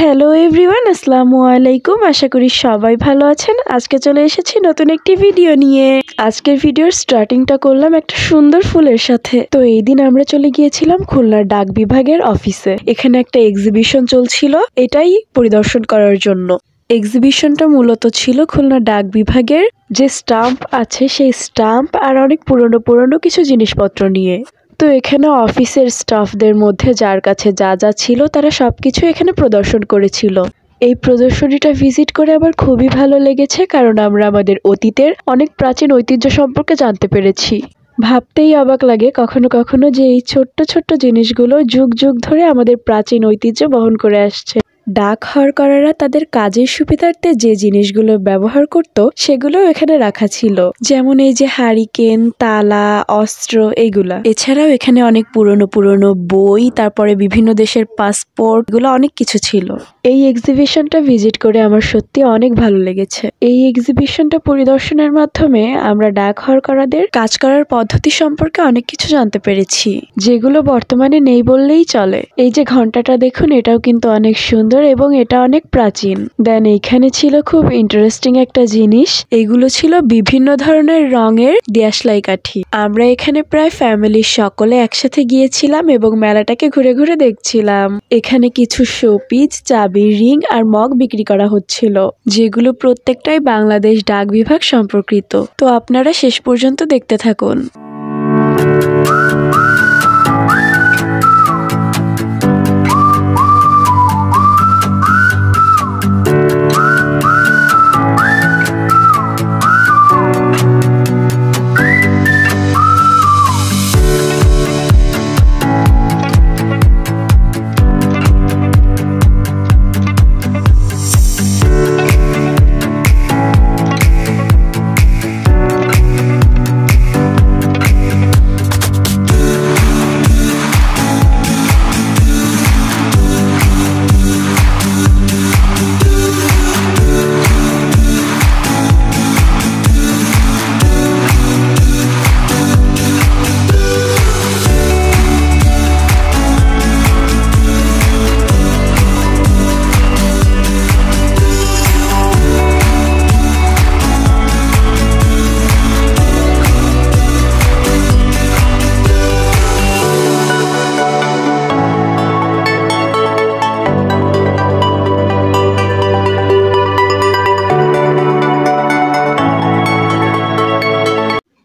Hello everyone, আসসালামু আলাইকুম। আশা করি সবাই ভালো আছেন। আজকে চলে এসেছি নতুন একটি ভিডিও নিয়ে। আজকের ভিডিওর স্টার্টিংটা করলাম একটা সুন্দর ফুলের সাথে। তো এই দিন আমরা চলে গিয়েছিলাম খুলনার ডাক বিভাগের অফিসে। এখানে একটা এক্সিবিশন চলছিল, এটাই পরিদর্শন করার জন্য। এক্সিবিশনটা মূলত ছিল খুলনা ডাক বিভাগের যে স্টাম্প আছে সেই স্টাম্প আর অনেক পুরনো কিছু জিনিসপত্র নিয়ে। তো এখানে অফিসের স্টাফদের মধ্যে যার কাছে যা যা ছিল তারা সবকিছু এখানে প্রদর্শন করেছিল। এই প্রদর্শনীটা ভিজিট করে আবার খুবই ভালো লেগেছে, কারণ আমরা আমাদের অতীতের অনেক প্রাচীন ঐতিহ্য সম্পর্কে জানতে পেরেছি। ভাবতেই অবাক লাগে কখনো কখনো যে এই ছোট্ট ছোট্ট জিনিসগুলো যুগ যুগ ধরে আমাদের প্রাচীন ঐতিহ্য বহন করে আসছে। ডাক হরকরারা তাদের কাজের সুবিধার্থে যে জিনিসগুলো ব্যবহার করত সেগুলো এখানে রাখা ছিল, যেমন এই যে হারিকেন, তালা, অস্ত্র, এইগুলা। এছাড়াও এখানে অনেক পুরনো বই, তারপরে বিভিন্ন দেশের পাসপোর্ট, এগুলো অনেক কিছু ছিল। এই এক্সিবিশনটা ভিজিট করে আমার সত্যি অনেক ভালো লেগেছে। এই এক্সিবিশনটা পরিদর্শনের মাধ্যমে আমরা ডাক হরকরাদের কাজ করার পদ্ধতি সম্পর্কে অনেক কিছু জানতে পেরেছি, যেগুলো বর্তমানে নেই বললেই চলে। এই যে ঘন্টাটা দেখুন, এটাও কিন্তু অনেক সুন্দর এবং এটা অনেক প্রাচীন। দেন এইখানে ছিল খুব ইন্টারেস্টিং একটা জিনিস, এগুলো ছিল বিভিন্ন ধরনের রঙের দিয়াশলাই কাঠি। আমরা এখানে প্রায় ফ্যামিলির সকলে একসাথে গিয়েছিলাম এবং মেলাটাকে ঘুরে ঘুরে দেখছিলাম। এখানে কিছু শোপিস, চাবির রিং আর মগ বিক্রি করা হচ্ছিল, যেগুলো প্রত্যেকটাই বাংলাদেশ ডাক বিভাগ সম্পর্কিত। তো আপনারা শেষ পর্যন্ত দেখতে থাকুন।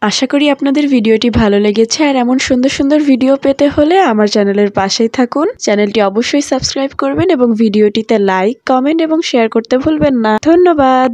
আশা করি আপনাদের ভিডিওটি ভালো লেগেছে, আর এমন সুন্দর সুন্দর ভিডিও পেতে হলে আমার চ্যানেলের পাশেই থাকুন। চ্যানেলটি অবশ্যই সাবস্ক্রাইব করবেন এবং ভিডিওটিতে লাইক, কমেন্ট এবং শেয়ার করতে ভুলবেন না। ধন্যবাদ।